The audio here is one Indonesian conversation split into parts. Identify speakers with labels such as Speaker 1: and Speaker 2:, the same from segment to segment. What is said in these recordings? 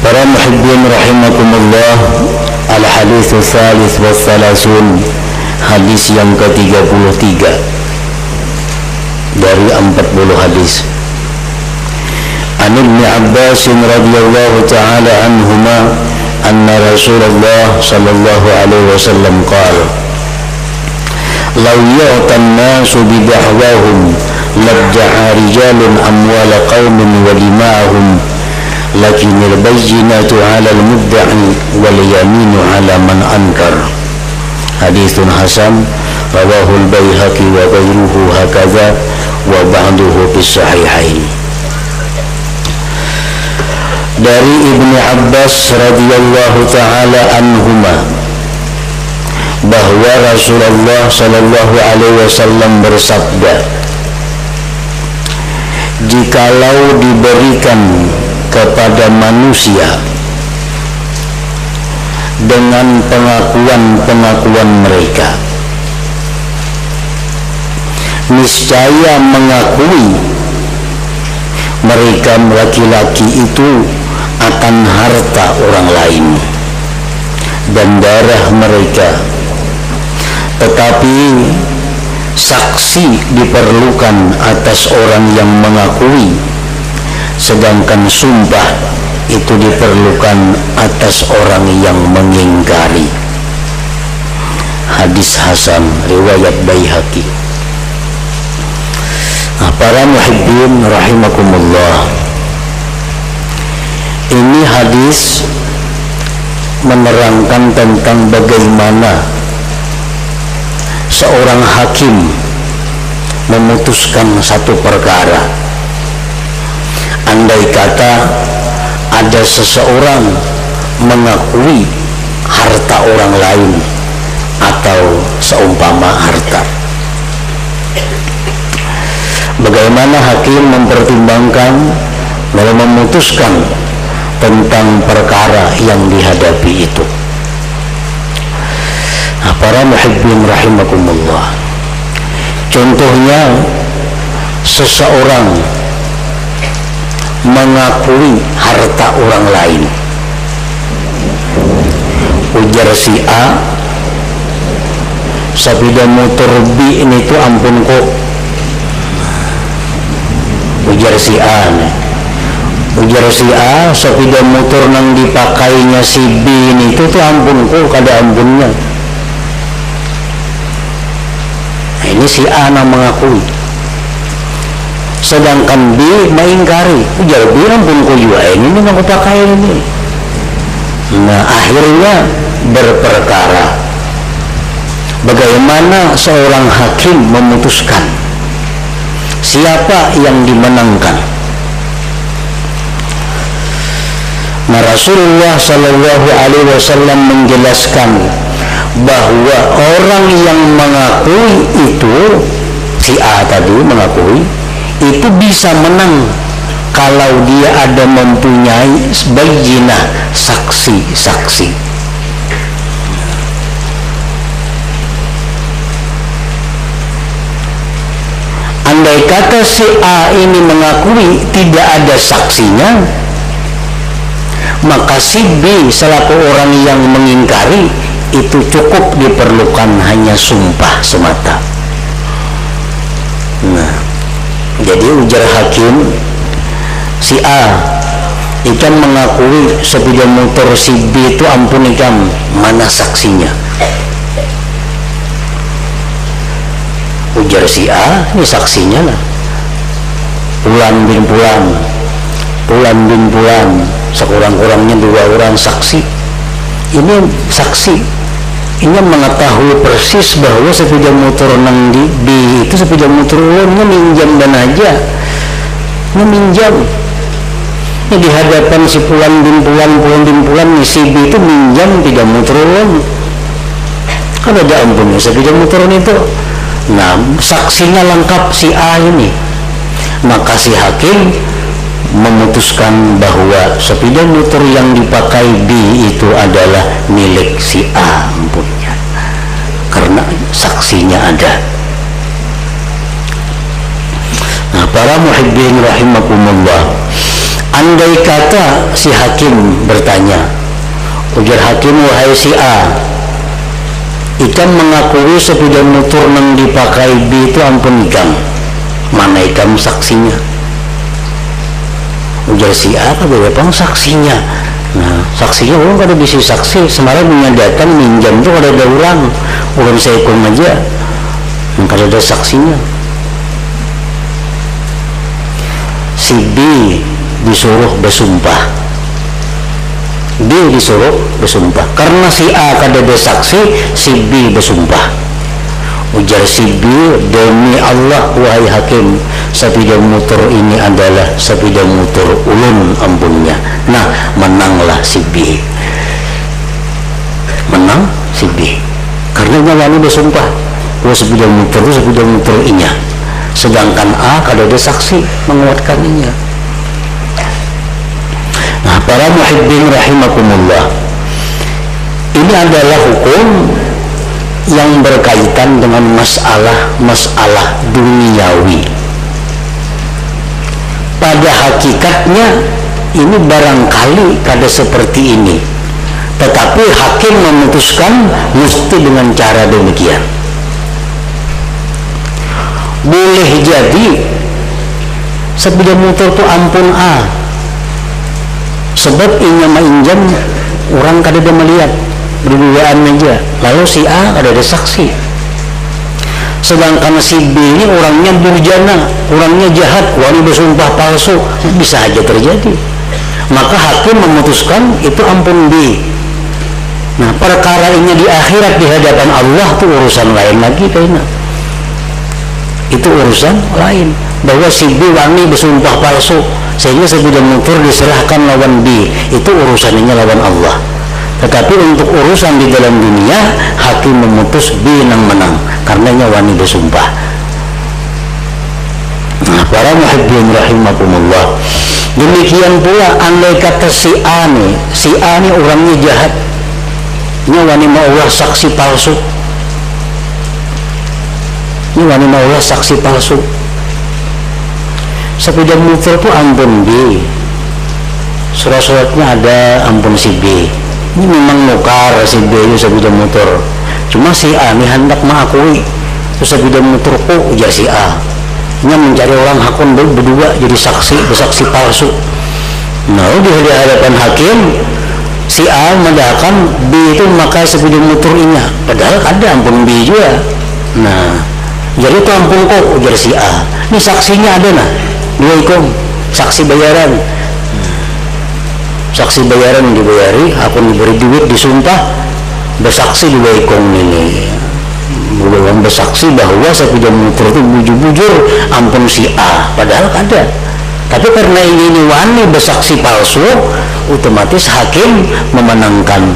Speaker 1: Para muhibbin rahimakumullah, al-hadits tsalits wa tsalasun, hadis yang ke-33 dari 40 hadis. An Ibnu Abbas radhiyallahu ta'ala anhuma anna Rasulullah sallallahu alaihi wasallam qala law yu'tan nasu bi dahwahum labja'a rijalun amwala qaumin wa dima'ahum lakinil bayyinatu 'ala al-mudda'i wal yaminu 'ala man ankar. Haditsun hasan rawahu al-Baihaqi wa ghairuhu hakadha wa ba'duhu bis sahihain. Dari Ibnu Abbas radhiyallahu ta'ala anhuma bahwa Rasulullah sallallahu alaihi wasallam bersabda, jikalau diberikan kepada manusia dengan pengakuan-pengakuan mereka, niscaya mengakui mereka laki-laki itu akan harta orang lain dan darah mereka, tetapi saksi diperlukan atas orang yang mengakui, sedangkan sumpah itu diperlukan atas orang yang mengingkari. Hadis hasan riwayat Baihaqi. Para muhibbin rahimakumullah, ini hadis menerangkan tentang bagaimana seorang hakim memutuskan satu perkara. Andai kata ada seseorang mengakui harta orang lain atau seumpama harta, bagaimana hakim mempertimbangkan dalam memutuskan tentang perkara yang dihadapi itu. Para muhibbin rahimakumullah, contohnya seseorang mengakui harta orang lain. Ujar si A, sepeda motor B ini tuh ampun kok. Ujar si A, sepeda motor nang dipakainya si B ini tuh ampun kok, kada ampunnya. Nah, ini si A nang mengakui, sedangkan B mengingkari. Ujar B ampun kok juga ini nang pakai ini. Nah, akhirnya berperkara. Bagaimana seorang hakim memutuskan siapa yang dimenangkan? Nah, Rasulullah sallallahu alaihi wasallam menjelaskan bahwa orang yang mengakui itu, si A tadi mengakui, itu bisa menang kalau dia ada mempunyai bayyinah, saksi-saksi. Andai kata si A ini mengakui tidak ada saksinya, maka si B selaku orang yang mengingkari itu cukup diperlukan hanya sumpah semata. Nah, jadi ujar hakim, si A ikan mengakui sepeda motor si B itu ampun ikan, mana saksinya? Ujar si A, ini saksinya lah, Pulan bin Pulan, sekurang-kurangnya 2 orang saksi. Ini saksi, ini mengetahui persis bahwa sepeda motor nang di B itu sepeda motor ulangnya minjam dan aja, meminjam. Ini di hadapan si Pulan bin Pulan, si B itu minjam sepeda motor ulang. Kan ada ampunnya sepeda motor itu. Nah, saksinya lengkap si A ini. Maka si hakim memutuskan bahwa sepeda motor yang dipakai B itu adalah milik si A ampunnya, karena saksinya ada. Nah, para muhibbin rahimakumullah, andai kata si hakim bertanya, ujar hakim, wahai si A, ikam mengakui sepeda motor yang dipakai B itu ampun ikam, mana ikam saksinya? Ujar si A, apa saksinya? Nah, saksinya orang kada bisa saksi, semalam datang minjam tuh kada ada orang saya ikut aja, kada ada saksinya. Si B disuruh bersumpah, karena si A kada ada saksi, si B bersumpah. Ujar si B, demi Allah wahai hakim, sepeda motor ini adalah sepeda motor ulun ampunnya. Nah, menanglah si B, karena nyawani bersumpah bahwa sepeda motor inya, sedangkan A kada ada saksi menguatkannya. Nah, para muhibbin rahimakumullah, ini adalah hukum yang berkaitan dengan masalah duniawi. Pada hakikatnya ini barangkali kada seperti ini, tetapi hakim memutuskan mesti dengan cara demikian. Boleh jadi sepeda motor itu ampun A, sebab inya mainjam orang kada ada melihat, berduaan aja, lalu si A ada saksi. Sedangkan si B ini orangnya durjana, orangnya jahat, wani bersumpah palsu, bisa aja terjadi. Maka hakim memutuskan itu ampun B. Nah, perkara ini di akhirat di hadapan Allah itu urusan lain lagi kayaknya. Itu urusan lain, bahwa si B wani bersumpah palsu sehingga sepeda motor diserahkan lawan B, itu urusannya lawan Allah. Tetapi untuk urusan di dalam dunia, hakim memutus B yang menang karena wani bersumpah. Nah, para muhibbin rahimakumullah, demikian pula andai kata si A nih orangnya jahat, wani maulah saksi palsu, sepeda motor itu ampun B, surat-suratnya ada ampun si B. Ini memang nukar si B itu sepeda motor, cuma si A ini hendak mengakui itu sepeda motorku, ujar si A. Ini mencari orang hakun berdua jadi bersaksi palsu. Nah, di hadapan hakim si A mendahkan B itu memakai sepeda motor ini, padahal ada ampun B juga. Nah, jadi itu ampun kok, ujar si A. Ini saksinya ada nah, dua ikom, saksi bayaran yang dibayari, akun diberi duit, disumpah, bersaksi di baikong ini, belum bersaksi bahwa sepeda motor itu bujur-bujur ampun si A, padahal ada. Tapi karena ini wani bersaksi palsu, otomatis hakim memenangkan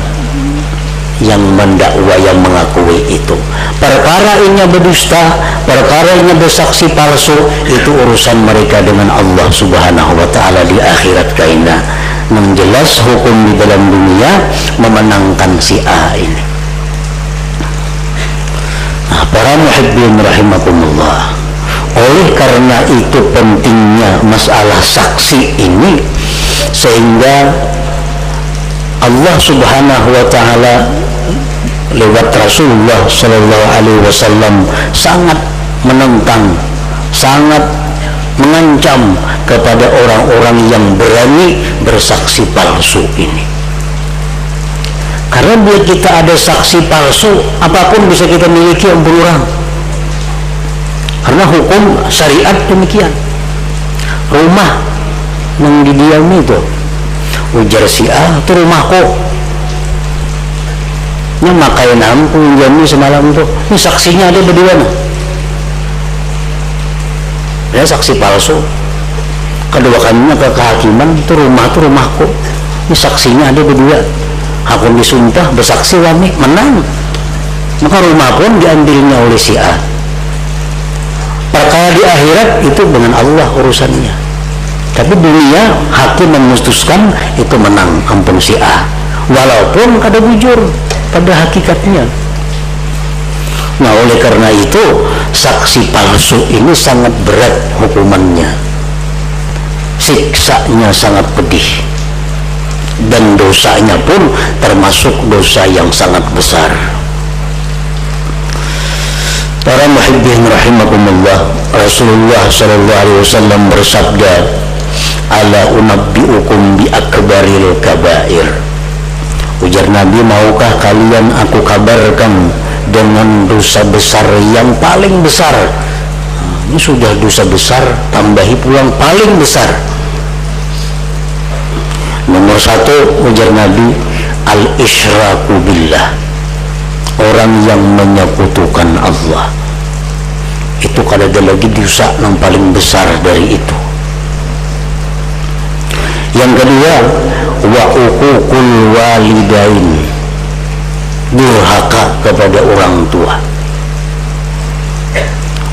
Speaker 1: yang mendakwa, yang mengakui itu. Perkara ini berdusta, perkara ini bersaksi palsu, itu urusan mereka dengan Allah subhanahu wa ta'ala di akhirat kaina. Yang jelas hukum di dalam dunia memenangkan si A ini. Nah, para muhibbin rahimakumullah, oleh karena itu pentingnya masalah saksi ini, sehingga Allah subhanahu wa ta'ala lewat Rasulullah sallallahu alaihi wasallam sangat menentang, sangat mengancam kepada orang-orang yang berani bersaksi palsu ini. Karena bila kita ada saksi palsu, apapun bisa kita miliki ampun orang. Karena hukum syariat demikian. Rumah yang didiami itu, ujar si A, itu rumahku. Ini makain ampu didiami semalam itu. Ini saksinya ada berdua nah. Dia saksi palsu. Kedua kalinya ke kehakiman, itu rumahku, ini saksinya ada berdua, hakun disumpah bersaksi wani menang, maka rumah pun diambilnya oleh si A. Perkara di akhirat itu dengan Allah urusannya, tapi dunia hakim memutuskan itu menang ampun si A, walaupun kada bujur pada hakikatnya. Nah, oleh karena itu saksi palsu ini sangat berat hukumannya. siksanya sangat pedih, dan dosanya pun termasuk dosa yang sangat besar. Para muhibbin rahimakumullah, Rasulullah sallallahu alaihi wasallam bersabda, ala unabbiukum bi akbaril kabair. Ujar Nabi, maukah kalian aku kabarkan dengan dosa besar yang paling besar? Ini sudah dosa besar, tambahi pulang paling besar. Nomor 1, ujar Nabi, al-isyraku billah, orang yang menyekutukan Allah. Itu kada ada lagi dosa yang paling besar dari itu. Yang kedua, wa uququl walidain, durhaka kepada orang tua.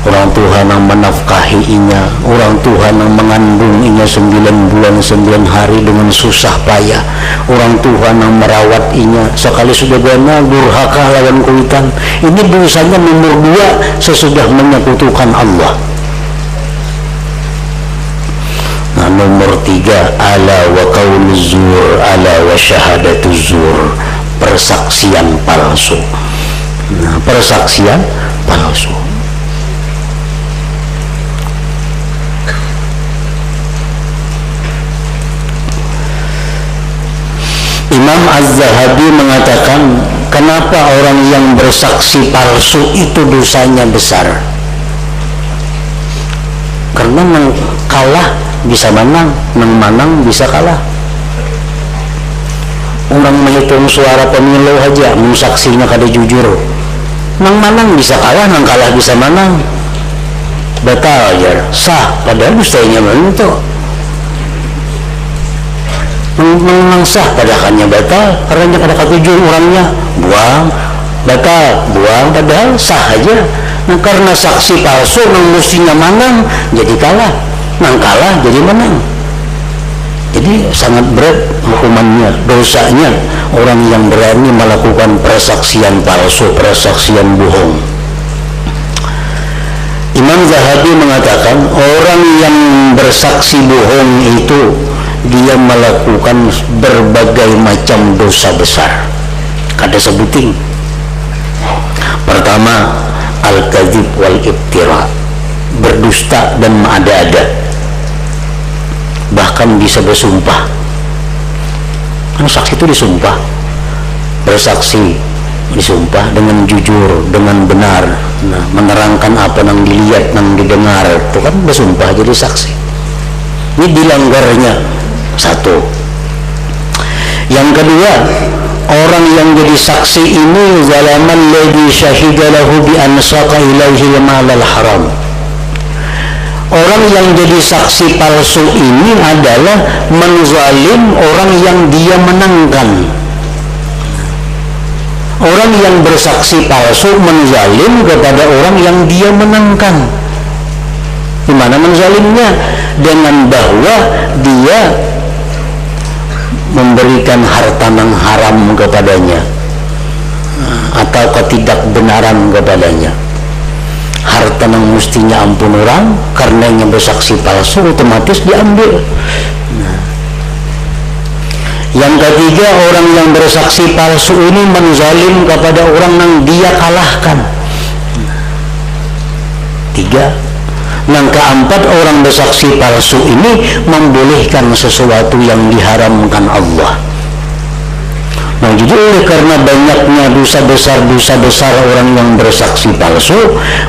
Speaker 1: Orang tua yang menafkahinya, orang tua yang mengandunginya 9 bulan 9 hari dengan susah payah, orang tua yang merawatinya, sekali sudah gana durhaka lawan kuitan. Ini dosanya nomor 2 sesudah menyekutukan Allah. Nah, nomor 3, ala wa qauluz zur, ala wa syahadatuz zur, persaksian palsu. Nah, persaksian palsu. Imam Az-Zahabi mengatakan, kenapa orang yang bersaksi palsu itu dosanya besar? Karena nang kalah bisa menang, nang manang bisa kalah. Orang menghitung suara pemilu aja, mensaksinya kada jujur, nang manang bisa kalah, nang kalah bisa menang. Batal aja, sah, padahal mestinya menentu. Menang sah padahalnya batal, karena kada katujung orangnya, buang, batal, buang, padahal sah aja. Nah, karena saksi palsu nang mestinya menang jadi kalah, nang kalah jadi menang. Jadi sangat berat hukumannya, dosanya orang yang berani melakukan persaksian palsu, persaksian bohong. Imam Zahabi mengatakan, orang yang bersaksi bohong itu dia melakukan berbagai macam dosa besar. Kada sebuting. Pertama, al-kadzib wal iftira, berdusta dan mengada-ada, bahkan bisa bersumpah. Kan saksi itu disumpah, bersaksi disumpah dengan jujur, dengan benar, nah, menerangkan apa yang dilihat, yang didengar, itu kan bersumpah jadi saksi. Ini dilanggarnya. 1. Yang kedua, orang yang jadi saksi ini zalaman ladzi syahidalahu bi ansaqa ilaihi malal haram. Orang yang jadi saksi palsu ini adalah menzalim orang yang dia menangkan. Orang yang bersaksi palsu menzalim kepada orang yang dia menangkan. Di mana menzalimnya? Dengan bahwa dia memberikan harta yang haram kepadanya atau ketidakbenaran kepadanya. Harta yang mestinya ampun orang, karena yang bersaksi palsu otomatis diambil. Nah, yang ketiga, orang yang bersaksi palsu ini menzalim kepada orang yang dia kalahkan. 3. Yang keempat, orang bersaksi palsu ini membolehkan sesuatu yang diharamkan Allah. Nah, jadi oleh karena banyaknya dosa besar orang yang bersaksi palsu,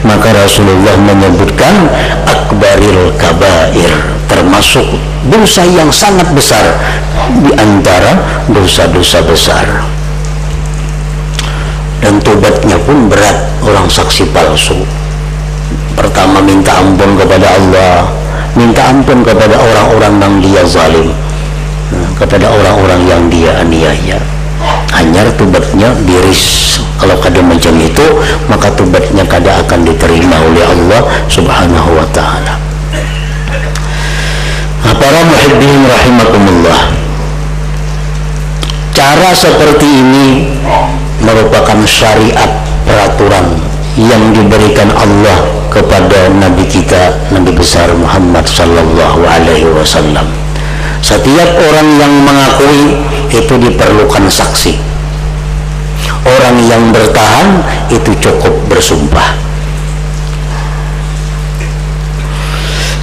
Speaker 1: maka Rasulullah menyebutkan akbaril kabair, termasuk dosa yang sangat besar di antara dosa-dosa besar. Dan tobatnya pun berat orang saksi palsu. Pertama, minta ampun kepada Allah, minta ampun kepada orang-orang yang dia zalim, kepada orang-orang yang dia aniaya. Hanya tobatnya diris. Kalau kada macam itu, maka tobatnya kada akan diterima oleh Allah Subhanahu wa ta'ala. Para muhibbin rahimakumullah, cara seperti ini merupakan syariat peraturan yang diberikan Allah kepada Nabi kita, Nabi besar Muhammad sallallahu alaihi wasallam. Setiap orang yang mengakui itu diperlukan saksi. Orang yang bertahan itu cukup bersumpah.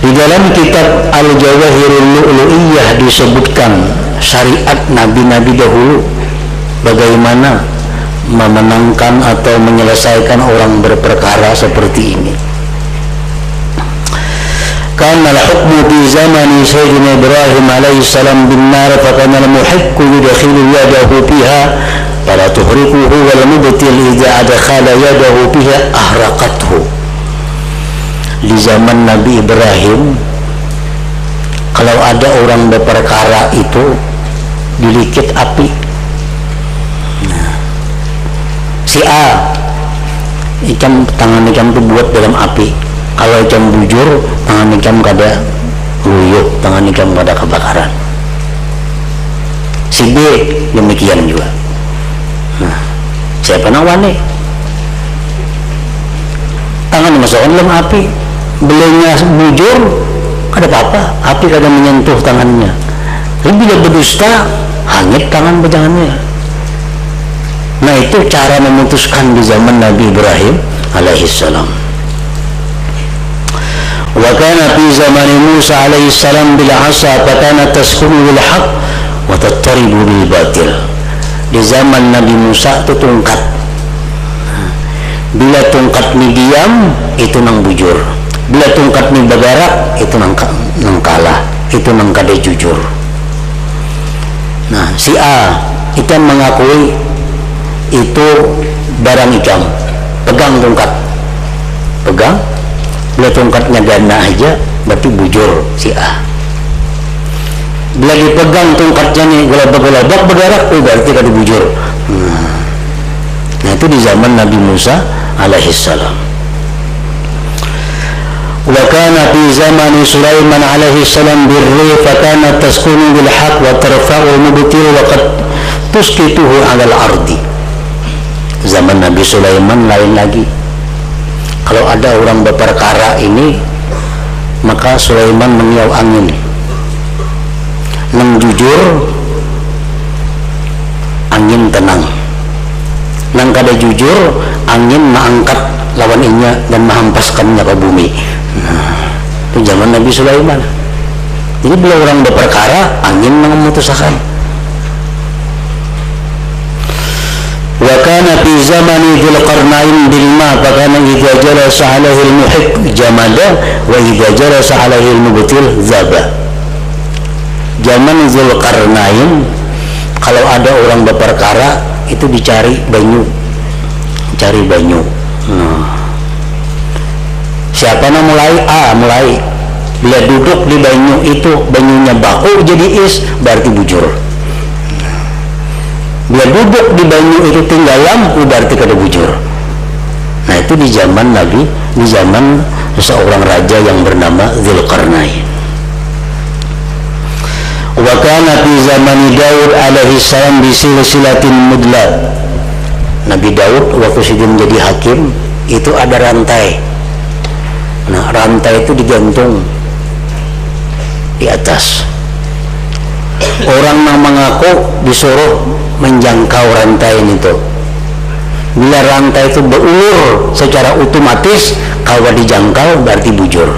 Speaker 1: Di dalam kitab Al-Jawahirul Lu'lu'iyah disebutkan syariat nabi-nabi dahulu bagaimana memenangkan atau menyelesaikan orang berperkara seperti ini. Karena al-hukmu fi zamani Sayyidina Ibrahim alaihi salam bin nar fakana al-muhiqqu yudkhilu yadahu fiha fala tuhriquhu wal mubtil idza adkhala yadahu fiha ahraqathu. Di zaman Nabi Ibrahim, kalau ada orang berperkara itu dilikit api, si A tangan ikam itu buat dalam api, kalau ikam bujur tangan ikam kada luyuk, tangan ikam kada kebakaran. Si B demikian juga. Nah, siapa nawani tangan dimasukkan dalam api, belenya bujur kada apa-apa, api kada menyentuh tangannya. Tapi bila berdusta hangit tangan pejangannya. Nah, itu cara memutuskan di zaman Nabi Ibrahim alaihi salam. Wa kana fi zaman Musa alaihi salam bil 'asa fa kana taskunu bil haqq wa tattaribu bil batil. Di zaman Nabi Musa itu tungkat. Bila tungkat ni diam itu nang bujur. Bila tungkat ni bergerak itu nang kalah, itu nang kada jujur. Nah, si A itu mengakui itu barang ikam, pegang tungkat, pegang. Bila tungkatnya gana aja berarti bujur si A. Bila dipegang tungkatnya nih gelabak-gelabak bergerak, berarti kada bujur. Nah, itu di zaman Nabi Musa alaihi salam. Wa kana fi zamani Sulaiman alaihi salam birri fa kana taskunu bil haqq wa tarfa'u mubtil wa qad tuskituhu 'ala al-ardi. Zaman Nabi Sulaiman lain lagi. Kalau ada orang berperkara ini, maka Sulaiman meniup angin. Nang jujur angin tenang, nang kada jujur angin mengangkat lawan inya dan menghempaskannya ke bumi. Nah, itu zaman Nabi Sulaiman. Jadi bila orang berperkara, angin memutuskan. Wa kana fi zamani Dzul Qarnain bil ma fa kana idza jalasa alaihi al-muhiq jamada wa idza jalasa alaihi al-mubtil zaba. Zaman Dzul Qarnain, kalau ada orang berperkara itu dicari banyu, cari banyu. Siapa yang mulai bila duduk di banyu itu banyunya baku jadi is, berarti bujur. Bila duduk di banyu itu tinggalam, berarti kada bujur. Nah, itu di zaman Nabi, di zaman seorang raja yang bernama Dzulqarnain. Wa kana fi zamani Daud alaihi salam bi silsilatin mudlad. Nabi Daud waktu sedang menjadi hakim itu ada rantai. Nah, rantai itu digantung di atas. Orang yang mengaku disuruh menjangkau rantai itu. Bila rantai itu berulur secara otomatis, kalau dijangkau berarti bujur.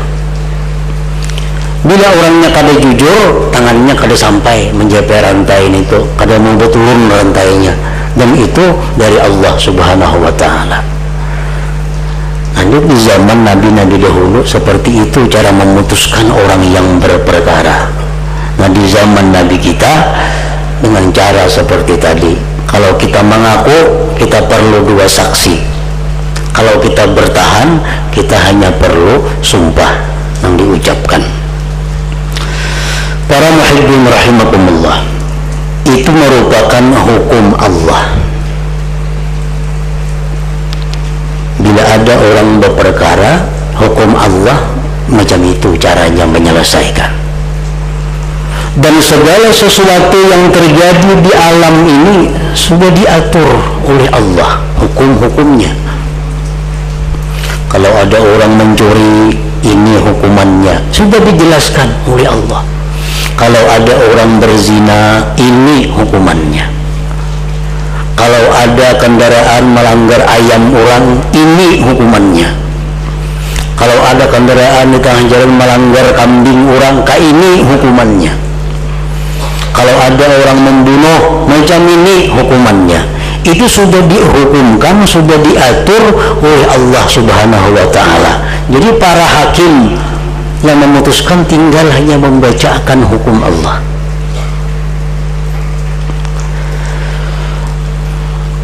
Speaker 1: Bila orangnya kada jujur, tangannya kada sampai menjapai rantai itu, kada mau turun rantainya, dan itu dari Allah Subhanahu wa Ta'ala. Nah, di zaman Nabi-Nabi dahulu seperti itu cara memutuskan orang yang berperkara. Nah, di zaman Nabi kita dengan cara seperti tadi. Kalau kita mengaku, kita perlu 2 saksi. Kalau kita bertahan, kita hanya perlu sumpah yang diucapkan. Para muhibbin rahimakumullah, itu merupakan hukum Allah. Bila ada orang berperkara, hukum Allah macam itu caranya menyelesaikan. Dan segala sesuatu yang terjadi di alam ini sudah diatur oleh Allah, hukum-hukumnya. Kalau ada orang mencuri, ini hukumannya. Sudah dijelaskan oleh Allah. Kalau ada orang berzina, ini hukumannya. Kalau ada kendaraan melanggar ayam orang, ini hukumannya. Kalau ada kendaraan di tengah jalan melanggar kambing orang, ini hukumannya. Kalau ada orang membunuh, macam ini hukumannya. Itu sudah dihukumkan, sudah diatur oleh Allah Subhanahu wa Ta'ala. Jadi para hakim yang memutuskan tinggal hanya membacakan hukum Allah.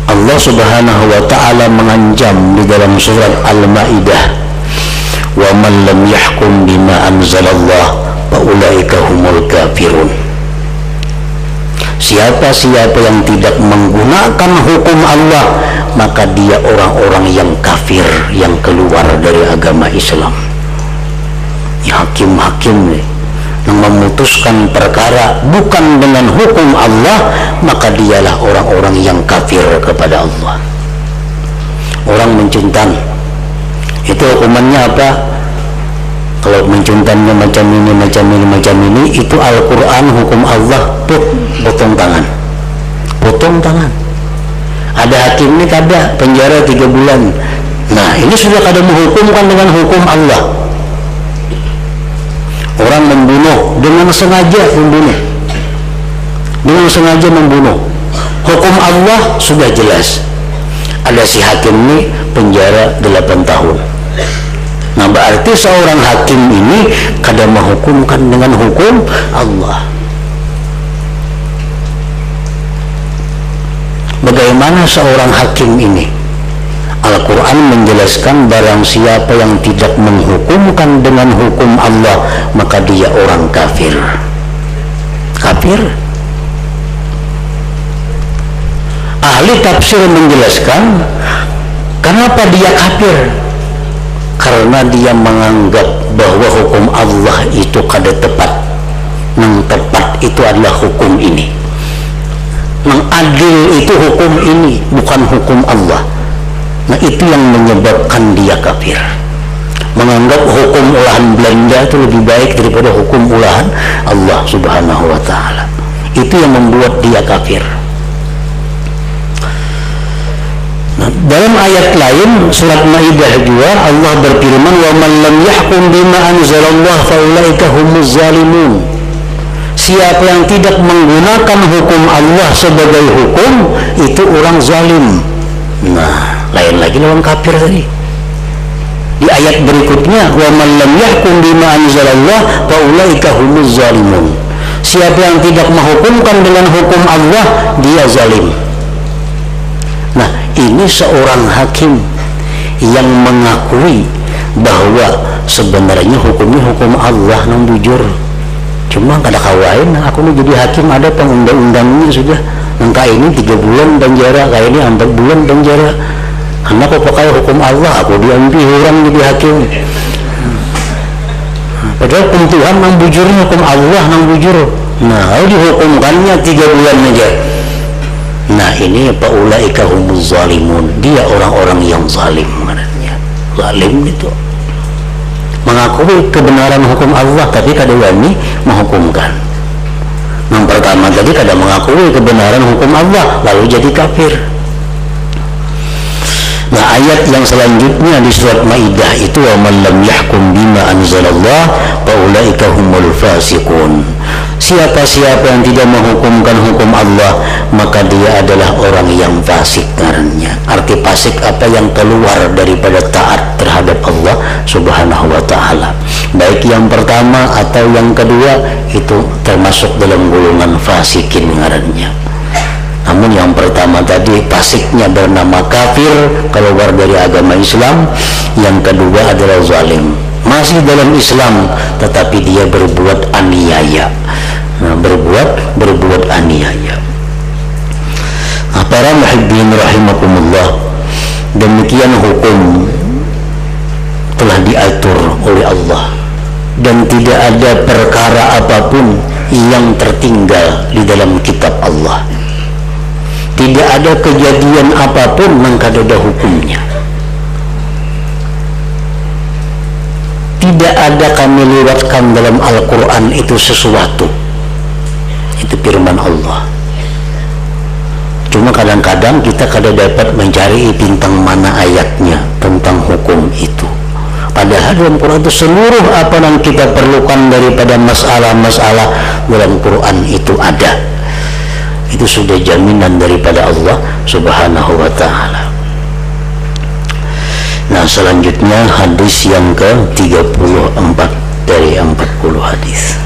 Speaker 1: Allah Subhanahu wa Ta'ala mengancam di dalam surat Al-Maidah, wa man lam yahkum bima anzalallah fa ulaika humul kafirun. Siapa-siapa yang tidak menggunakan hukum Allah, maka dia orang-orang yang kafir, yang keluar dari agama Islam. Ya, hakim-hakim yang memutuskan perkara bukan dengan hukum Allah, maka dialah orang-orang yang kafir kepada Allah. Orang mencuntan, itu hukumannya apa? Kalau mencuntannya macam ini, itu Al-Quran, hukum Allah, potong tangan. Potong tangan. Ada hakim ini kada penjara 3 bulan. Nah, ini sudah kada menghukumkan dengan hukum Allah. Orang membunuh dengan sengaja membunuh. Dengan sengaja membunuh. Hukum Allah sudah jelas. Ada si hakim ini penjara 8 tahun. Nah, berarti seorang hakim ini kada menghukumkan dengan hukum Allah. Bagaimana seorang hakim ini? Al-Quran menjelaskan barang siapa yang tidak menghukumkan dengan hukum Allah, maka dia orang kafir. Kafir. Ahli tafsir menjelaskan kenapa dia kafir. Karena dia menganggap bahwa hukum Allah itu kada tepat. Yang tepat itu adalah hukum ini. Yang adil itu hukum ini, bukan hukum Allah. Nah, itu yang menyebabkan dia kafir. Menganggap hukum olahan Belanda itu lebih baik daripada hukum olahan Allah Subhanahu wa Ta'ala. Itu yang membuat dia kafir. Nah, dalam ayat lain surat Maidah juga Allah berfirman, wa man lam yahkum bima anzalallah fa ulaika humuz zalimun. Siapa yang tidak menggunakan hukum Allah sebagai hukum, itu orang zalim. Nah, lain lagi lawan kafir tadi. Di ayat berikutnya, wa man lam yahkum bima anzalallah fa ulaika humuz zalimun. Siapa yang tidak menghukumkan dengan hukum Allah, dia zalim. Nah, ini seorang hakim yang mengakui bahwa sebenarnya hukumnya hukum Allah nang bujur. Cuma kada kawain aku nih jadi hakim, ada pengundang-undangnya sudah. Nangka ini 3 bulan penjara, kayak ini 4 bulan penjara. Karena aku pakai hukum Allah, aku diambil orang jadi hakim. Padahal Tuhan nang bujurnya hukum Allah nang bujur. Nah, kalau dihukumkannya 3 bulan aja. Nah, ini paulaika humuz zalimun. Dia orang-orang yang zalim maknanya. Zalim itu mengakui kebenaran hukum Allah tapi kada wani menghukumkan. Yang pertama tadi kada mengakui kebenaran hukum Allah lalu jadi kafir. Nah, ayat yang selanjutnya di surat Maidah itu, wa man lam yahkum bima anzalallah fa ulaika humul fasiqun. Siapa-siapa yang tidak menghukumkan hukum Allah, maka dia adalah orang yang fasik karena. Arti fasik apa? Yang keluar daripada taat terhadap Allah Subhanahu wa Ta'ala. Baik yang pertama atau yang kedua itu termasuk dalam golongan fasikin ngarannya. Namun yang pertama tadi fasiknya bernama kafir, keluar dari agama Islam. Yang kedua adalah zalim, masih dalam Islam tetapi dia berbuat aniaya. Nah, berbuat aniaya. Para muhibbin rahimakumullah, demikian hukum telah diatur oleh Allah dan tidak ada perkara apapun yang tertinggal di dalam kitab Allah. Tidak ada kejadian apapun yang kada ada hukumnya. tidak ada kami lewatkan dalam Al-Quran itu sesuatu. Itu firman Allah. Cuma kadang-kadang kita kada dapat mencari bintang mana ayatnya tentang hukum itu. Padahal dalam Quran itu seluruh apa yang kita perlukan daripada masalah-masalah dalam Quran itu ada. Itu sudah jaminan daripada Allah Subhanahu wa ta'ala. Nah, selanjutnya hadis yang ke-34 dari 40 hadis.